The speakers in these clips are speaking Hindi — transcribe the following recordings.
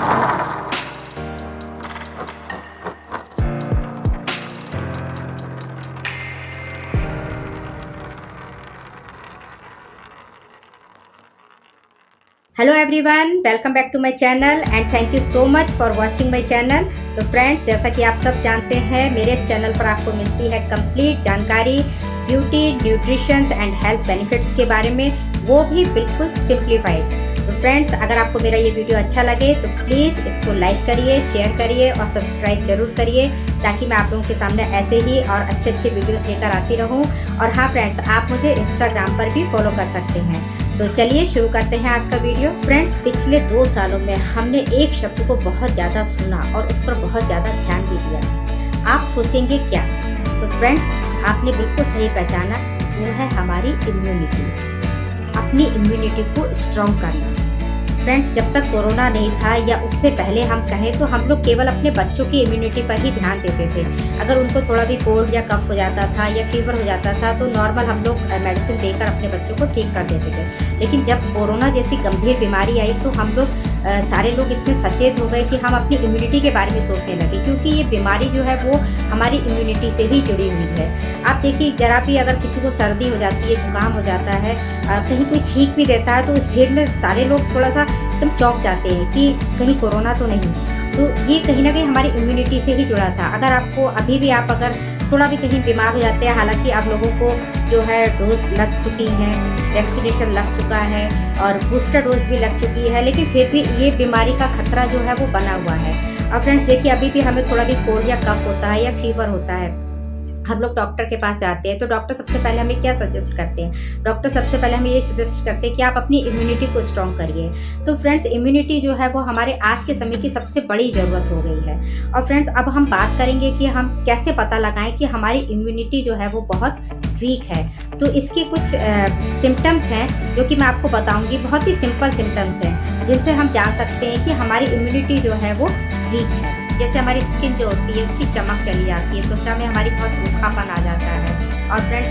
Hello everyone, welcome back to my channel and thank you so much for watching my channel. तो फ्रेंड्स, जैसा कि आप सब जानते हैं, मेरे इस चैनल पर आपको मिलती है कंप्लीट जानकारी beauty, nutrition and health benefits के बारे में, वो भी बिल्कुल सिंप्लीफाइड। तो फ्रेंड्स, अगर आपको मेरा ये वीडियो अच्छा लगे तो प्लीज़ इसको लाइक करिए, शेयर करिए और सब्सक्राइब जरूर करिए, ताकि मैं आप लोगों के सामने ऐसे ही और अच्छे अच्छे वीडियोस लेकर आती रहूं। और हाँ फ्रेंड्स, आप मुझे इंस्टाग्राम पर भी फॉलो कर सकते हैं। तो चलिए शुरू करते हैं आज का वीडियो। फ्रेंड्स, पिछले 2 सालों में हमने एक शब्द को बहुत ज़्यादा सुना और उस पर बहुत ज़्यादा ध्यान भी दिया। आप सोचेंगे क्या? तो फ्रेंड्स, आपने बिल्कुल सही पहचाना, वो है हमारी इम्यूनिटी। अपनी इम्यूनिटी को स्ट्रॉन्ग करना। फ्रेंड्स, जब तक कोरोना नहीं था या उससे पहले हम कहें तो हम लोग केवल अपने बच्चों की इम्यूनिटी पर ही ध्यान देते थे। अगर उनको थोड़ा भी कोल्ड या कफ हो जाता था या फीवर हो जाता था तो नॉर्मल हम लोग मेडिसिन देकर अपने बच्चों को ठीक कर देते थे। लेकिन जब कोरोना जैसी गंभीर बीमारी आई तो हम लोग सारे लोग इतने सचेत हो गए कि हम अपनी इम्यूनिटी के बारे में सोचने लगे, क्योंकि ये बीमारी जो है वो हमारी इम्यूनिटी से ही जुड़ी हुई है। आप देखिए, जरा भी अगर किसी को सर्दी हो जाती है, जुकाम हो जाता है, कहीं कोई छींक भी देता है तो उस भीड़ में सारे लोग थोड़ा सा एकदम चौंक जाते हैं कि कहीं कोरोना तो नहीं। तो ये कहीं ना कहीं हमारी इम्यूनिटी से ही जुड़ा था। अगर आपको अभी भी आप अगर थोड़ा भी कहीं बीमार हो जाते हैं, हालांकि आप लोगों को जो है डोज लग चुकी हैं, वैक्सीनेशन लग चुका है और बूस्टर डोज भी लग चुकी है, लेकिन फिर भी ये बीमारी का खतरा जो है वो बना हुआ है। और फ्रेंड्स देखिए, अभी भी हमें थोड़ा भी कोल्ड या कफ होता है या फीवर होता है, हम लोग डॉक्टर के पास जाते हैं तो डॉक्टर सबसे पहले हमें क्या सजेस्ट करते हैं? डॉक्टर सबसे पहले हमें ये सजेस्ट करते हैं कि आप अपनी इम्यूनिटी को स्ट्रॉन्ग करिए। तो फ्रेंड्स, इम्यूनिटी जो है वो हमारे आज के समय की सबसे बड़ी ज़रूरत हो गई है। और फ्रेंड्स, अब हम बात करेंगे कि हम कैसे पता लगाएं कि हमारी इम्यूनिटी जो है वो बहुत वीक है। तो इसके कुछ सिम्टम्स हैं जो कि मैं आपको बताऊँगी। बहुत ही सिंपल सिम्टम्स हैं जिनसे हम जान सकते हैं कि हमारी इम्यूनिटी जो है वो वीक है। जैसे हमारी स्किन जो होती है उसकी चमक चली जाती है, त्वचा में हमारी बहुत रूखापन आ जाता है। और फ्रेंड्स,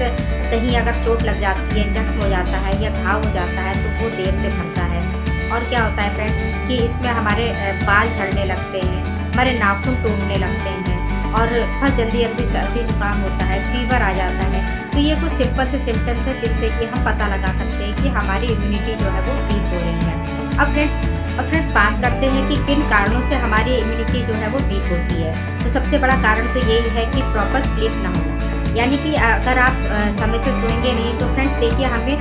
कहीं अगर चोट लग जाती है, जख्म हो जाता है या घाव हो जाता है तो वो देर से भरता है। और क्या होता है फ्रेंड्स कि इसमें हमारे बाल झड़ने लगते हैं, हमारे नाखून टूटने लगते हैं और बहुत जल्दी जल्दी सर्दी जुकाम होता है, फीवर आ जाता है। तो ये कुछ सिंपल से सिम्टम्स हैं जिनसे कि हम पता लगा सकते हैं कि हमारी इम्यूनिटी जो है वो वीक हो रही है। अब फ्रेंड्स बात करते हैं कि किन कारणों से हमारी इम्यूनिटी जो है वो वीक होती है। तो सबसे बड़ा कारण तो यही है कि प्रॉपर स्लीप ना होना। यानी कि अगर आप समय से सोएंगे नहीं तो फ्रेंड्स देखिए, हमें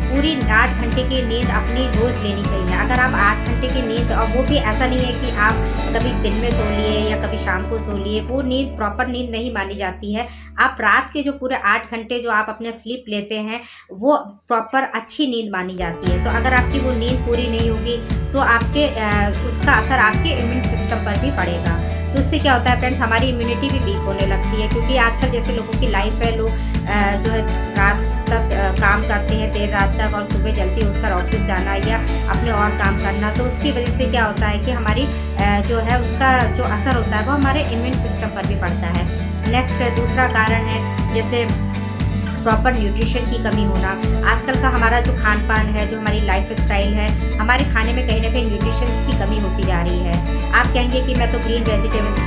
पूरी 8 घंटे की नींद अपनी रोज़ लेनी चाहिए। अगर आप 8 घंटे की नींद, और वो भी ऐसा नहीं है कि आप कभी दिन में सो लिए या कभी शाम को सो लिए, वो नींद प्रॉपर नींद नहीं मानी जाती है। आप रात के जो पूरे 8 घंटे जो आप अपने स्लीप लेते हैं वो प्रॉपर अच्छी नींद मानी जाती है। तो अगर आपकी वो नींद पूरी नहीं होगी तो आपके उसका असर आपके इम्यून सिस्टम पर भी पड़ेगा। तो उससे क्या होता है फ्रेंड्स, हमारी इम्यूनिटी भी वीक होने लगती है, क्योंकि आजकल जैसे लोगों की लाइफ है, लोग जो है रात तक काम करते हैं, देर रात तक, और सुबह जल्दी उठकर ऑफिस जाना या अपने और काम करना। तो उसकी वजह से क्या होता है कि हमारी जो है उसका जो असर होता है वो हमारे इम्यून सिस्टम पर भी पड़ता है। नेक्स्ट है, दूसरा कारण है जैसे प्रॉपर न्यूट्रिशन की कमी होना। आजकल का हमारा जो खान पान है, जो हमारी लाइफ स्टाइल है, हमारे खाने में कहीं ना कहीं न्यूट्रिशंस की कमी होती जा रही है। आप कहेंगे कि मैं तो ग्रीन वेजिटेबल्स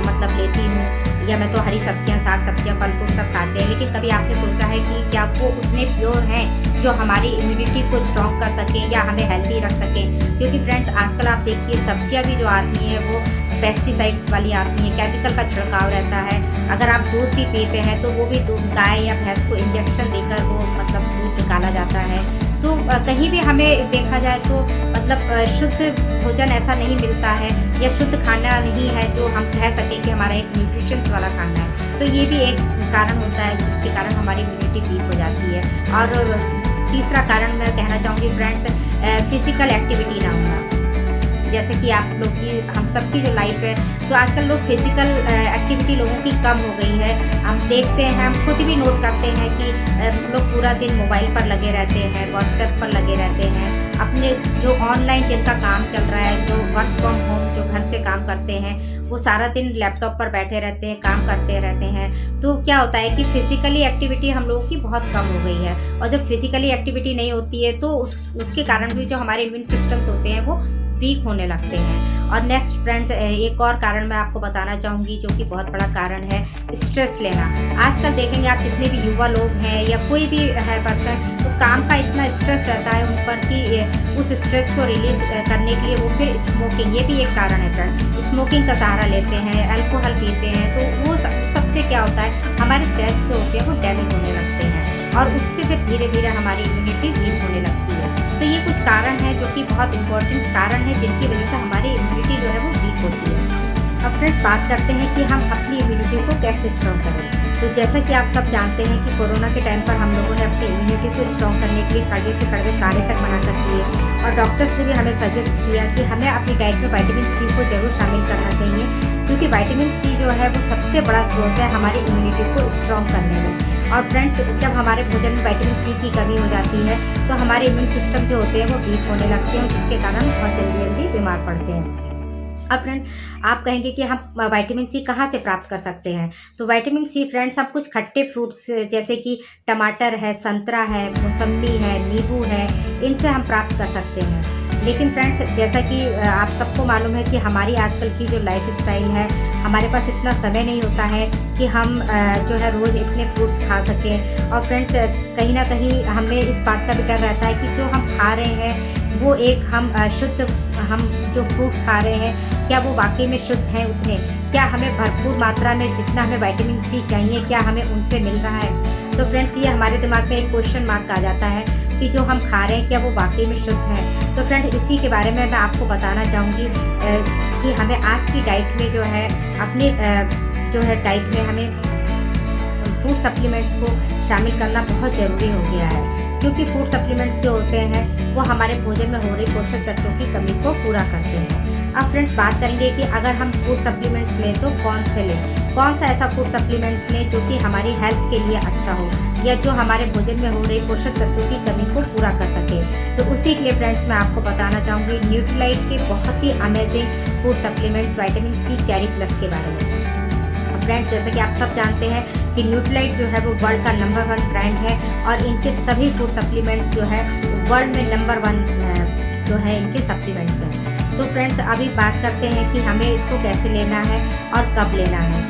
मतलब लेती हूँ, या मैं तो हरी सब्जियाँ, साग सब्जियाँ, फल फ्रूट सब खाते हैं, लेकिन कभी आपने सोचा है कि क्या वो उतने प्योर हैं जो हमारी इम्यूनिटी को स्ट्रॉन्ग कर सकें या हमें हेल्दी रख सकें? क्योंकि फ्रेंड्स आजकल आप देखिए, सब्जियाँ भी जो आती हैं वो पेस्टिसाइड्स वाली आती हैं, केमिकल का छिड़काव रहता है। अगर आप दूध भी पीते हैं तो वो भी दूध गाय या भैंस को इंजेक्शन देकर वो मतलब दूध निकाला जाता है। तो कहीं भी हमें देखा जाए तो मतलब शुद्ध भोजन ऐसा नहीं मिलता है या शुद्ध खाना नहीं है जो हम कह सकें कि हमारा एक न्यूट्रिशंस वाला खाना है। तो ये भी एक कारण होता है जिसके कारण हमारी इम्यूनिटी वीक हो जाती है। और तीसरा कारण मैं कहना चाहूँगी फ्रेंड्स, फिजिकल एक्टिविटी ना होना। जैसे कि आप लोग की, हम सब की जो लाइफ है, तो आजकल लोग फिजिकल एक्टिविटी लोगों की कम हो गई है। हम देखते हैं, हम खुद भी नोट करते हैं कि लोग पूरा दिन मोबाइल पर लगे रहते हैं, व्हाट्सएप पर लगे रहते हैं। अपने जो ऑनलाइन जिनका काम चल रहा है, जो वर्क फ्रॉम होम, जो घर से काम करते हैं, वो सारा दिन लैपटॉप पर बैठे रहते हैं, काम करते रहते हैं। तो क्या होता है कि फिजिकली एक्टिविटी हम लोगों की बहुत कम हो गई है। और जब फिजिकली एक्टिविटी नहीं होती है तो उसके कारण भी जो हमारे इम्यून सिस्टम्स होते हैं वो वीक होने लगते हैं। और नेक्स्ट फ्रेंड्स एक और कारण मैं आपको बताना चाहूँगी जो कि बहुत बड़ा कारण है स्ट्रेस लेना। आजकल देखेंगे आप जितने भी युवा लोग हैं या कोई भी है पर्सन, तो काम का इतना स्ट्रेस रहता है उन पर कि उस स्ट्रेस को रिलीज करने के लिए वो फिर स्मोकिंग, ये भी एक कारण है फ्रेंड, स्मोकिंग का सहारा लेते हैं, अल्कोहल पीते हैं। तो वो सबसे क्या होता है, हमारे सेल्स जो होते हैं वो डैमेज होने लगते हैं और उससे फिर धीरे धीरे हमारी इम्यूनिटी वीक होने लगती है। तो ये कुछ कारण हैं जो कि बहुत इंपॉर्टेंट कारण है जिनकी वजह से हमारी इम्यूनिटी जो है वो वीक होती है। अब फ्रेंड्स बात करते हैं कि हम अपनी इम्यूनिटी को कैसे स्ट्रॉन्ग करें। तो जैसा कि आप सब जानते हैं कि कोरोना के टाइम पर हम लोगों ने अपनी इम्यूनिटी को स्ट्रॉन्ग करने के लिए कड़वे से कड़वे काढ़े तक बना कर दिए और डॉक्टर्स ने भी हमें सजेस्ट किया कि हमें अपनी डाइट में विटामिन सी को जरूर शामिल करना चाहिए, क्योंकि विटामिन सी जो है वो सबसे बड़ा स्रोत है हमारी इम्यूनिटी को स्ट्रॉन्ग करने में। और फ्रेंड्स जब हमारे भोजन में विटामिन सी की कमी हो जाती है तो हमारे इम्यून सिस्टम जो होते हैं वो वीक होने लगते हैं, जिसके कारण बहुत जल्दी जल्दी बीमार पड़ते हैं। अब फ्रेंड्स आप कहेंगे कि हम विटामिन सी कहाँ से प्राप्त कर सकते हैं। तो विटामिन सी फ्रेंड्स हम कुछ खट्टे फ्रूट्स जैसे कि टमाटर है, संतरा है, मौसम्बी है, नींबू है, इनसे हम प्राप्त कर सकते हैं। लेकिन फ्रेंड्स जैसा कि आप सबको मालूम है कि हमारी आजकल की जो लाइफ स्टाइल है, हमारे पास इतना समय नहीं होता है कि हम जो है रोज़ इतने फ्रूट्स खा सकें। और फ्रेंड्स कहीं ना कहीं हमें इस बात का भी डर रहता है कि जो हम खा रहे हैं वो एक हम शुद्ध, हम जो फ्रूट्स खा रहे हैं क्या वो वाकई में शुद्ध हैं उतने, क्या हमें भरपूर मात्रा में जितना हमें विटामिन सी चाहिए क्या हमें उनसे मिल रहा है। तो फ्रेंड्स ये हमारे दिमाग में एक क्वेश्चन मार्क आ जाता है कि जो हम खा रहे हैं क्या वो वाकई में शुद्ध है। तो फ्रेंड इसी के बारे में मैं आपको बताना चाहूँगी कि हमें आज की डाइट में जो है अपनी जो है डाइट में हमें फूड सप्लीमेंट्स को शामिल करना बहुत ज़रूरी हो गया है, क्योंकि फूड सप्लीमेंट्स जो होते हैं वो हमारे भोजन में हो रही पोषक तत्वों की कमी को पूरा करते हैं। अब फ्रेंड्स बात करेंगे कि अगर हम फूड सप्लीमेंट्स लें तो कौन से लें, कौन सा ऐसा फूड सप्लीमेंट्स लें जो कि हमारी हेल्थ के लिए अच्छा हो या जो हमारे भोजन में हो रही पोषक तत्वों की कमी को पूरा कर सके। तो उसी के लिए फ्रेंड्स मैं आपको बताना चाहूँगी न्यूट्रीलाइट के बहुत ही amazing food supplements vitamin C cherry plus के बारे में। फ्रेंड्स जैसा कि आप सब जानते हैं कि न्यूट्रीलाइट जो है वो वर्ल्ड का नंबर 1 ब्रांड है और इनके सभी फूड सप्लीमेंट्स जो है वर्ल्ड में नंबर 1 जो है इनके सप्लीमेंट्स हैं। तो फ्रेंड्स अभी बात करते हैं कि हमें इसको कैसे लेना है और कब लेना है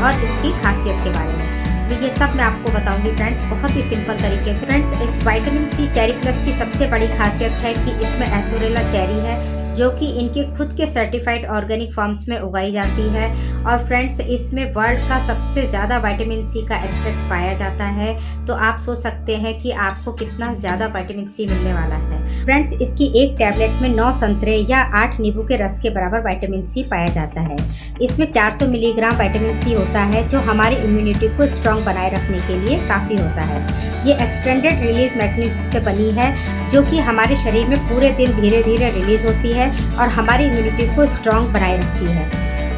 और इसकी खासियत के बारे में। तो ये सब मैं आपको बताऊंगी फ्रेंड्स बहुत ही सिंपल तरीके से। फ्रेंड्स इस विटामिन सी चेरी प्लस की सबसे बड़ी खासियत है कि इसमें एसोरेला चेरी है जो कि इनके खुद के सर्टिफाइड ऑर्गेनिक फॉर्म्स में उगाई जाती है। और फ्रेंड्स इसमें वर्ल्ड का सबसे ज़्यादा विटामिन सी का एक्सट्रैक्ट पाया जाता है। तो आप सोच सकते हैं कि आपको कितना ज़्यादा विटामिन सी मिलने वाला है। फ्रेंड्स इसकी एक टैबलेट में 9 संतरे या 8 नींबू के रस के बराबर विटामिन सी पाया जाता है। इसमें 400 मिलीग्राम विटामिन सी होता है जो हमारी इम्यूनिटी को स्ट्रॉन्ग बनाए रखने के लिए काफ़ी होता है। ये एक्सटेंडेड रिलीज मैकेनिज्म से बनी है जो कि हमारे शरीर में पूरे दिन धीरे धीरे रिलीज होती है और हमारी इम्यूनिटी को स्ट्रॉन्ग बनाए रखती है।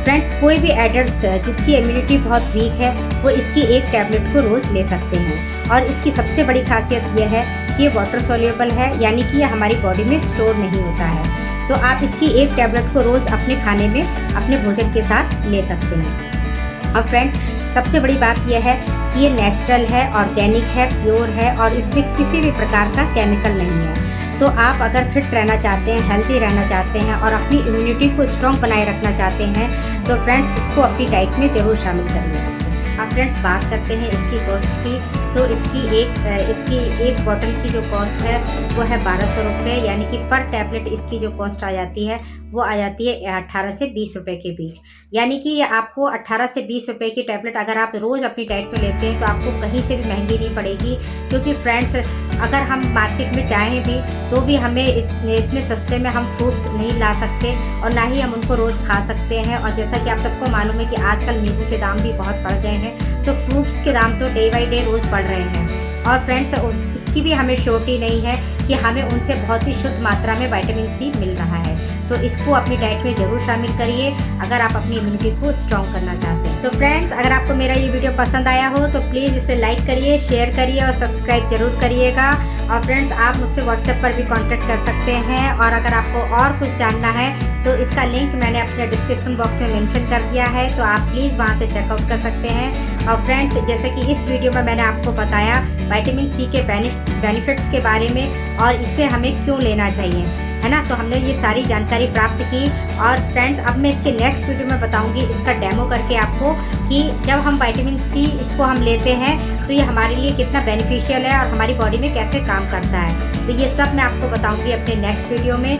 फ्रेंड्स कोई भी एडल्ट जिसकी इम्यूनिटी बहुत वीक है वो इसकी एक टैबलेट को रोज़ ले सकते हैं। और इसकी सबसे बड़ी खासियत यह है कि ये वाटर सोल्यूबल है, यानी कि ये हमारी बॉडी में स्टोर नहीं होता है। तो आप इसकी एक टैबलेट को रोज़ अपने खाने में अपने भोजन के साथ ले सकते हैं। और फ्रेंड्स सबसे बड़ी बात यह है कि ये नेचुरल है, ऑर्गेनिक है, प्योर है और इसमें किसी भी प्रकार का केमिकल नहीं है। तो आप अगर फिट रहना चाहते हैं, हेल्दी रहना चाहते हैं और अपनी इम्यूनिटी को स्ट्रॉन्ग बनाए रखना चाहते हैं तो फ्रेंड्स इसको अपनी डाइट में ज़रूर शामिल करिए। अब फ्रेंड्स बात करते हैं इसकी कॉस्ट की। तो इसकी एक बॉटल की जो कॉस्ट है वो है 1200 रुपये, यानी कि पर टैबलेट इसकी जो कॉस्ट आ जाती है वो आ जाती है 18 से 20 रुपये के बीच। यानी कि आपको 18 से 20 रुपये की टैबलेट अगर आप रोज़ अपनी डाइट में लेते हैं तो आपको कहीं से भी महंगी नहीं पड़ेगी। क्योंकि फ्रेंड्स अगर हम मार्केट में जाएँ भी तो भी हमें इतने सस्ते में हम फ्रूट्स नहीं ला सकते और ना ही हम उनको रोज़ खा सकते हैं। और जैसा कि आप सबको मालूम है कि आजकल नींबू के दाम भी बहुत बढ़ गए हैं, तो फ्रूट्स के दाम तो डे बाई डे रोज़ बढ़ रहे हैं। और फ्रेंड्स उसकी भी हमें श्योरिटी नहीं है कि हमें उनसे बहुत ही शुद्ध मात्रा में विटामिन सी मिल रहा है। तो इसको अपनी डाइट में ज़रूर शामिल करिए अगर आप अपनी इम्यूनिटी को स्ट्रॉन्ग करना चाहते हैं। तो फ्रेंड्स अगर आपको मेरा ये वीडियो पसंद आया हो तो प्लीज़ इसे लाइक करिए, शेयर करिए और सब्सक्राइब जरूर करिएगा। और फ्रेंड्स आप मुझसे व्हाट्सएप पर भी कांटेक्ट कर सकते हैं। और अगर आपको और कुछ जानना है तो इसका लिंक मैंने अपने डिस्क्रिप्शन बॉक्स में मेंशन कर दिया है, तो आप प्लीज़ वहाँ से चेकआउट कर सकते हैं। और फ्रेंड्स जैसे कि इस वीडियो में मैंने आपको बताया विटामिन सी के बेनिफिट्स के बारे में और इसे हमें क्यों लेना चाहिए। है ना। तो हमने ये सारी जानकारी प्राप्त की। और फ्रेंड्स अब मैं इसके नेक्स्ट वीडियो में बताऊंगी इसका डेमो करके आपको कि जब हम विटामिन सी इसको हम लेते हैं तो ये हमारे लिए कितना बेनिफिशियल है और हमारी बॉडी में कैसे काम करता है। तो ये सब मैं आपको बताऊंगी अपने नेक्स्ट वीडियो में।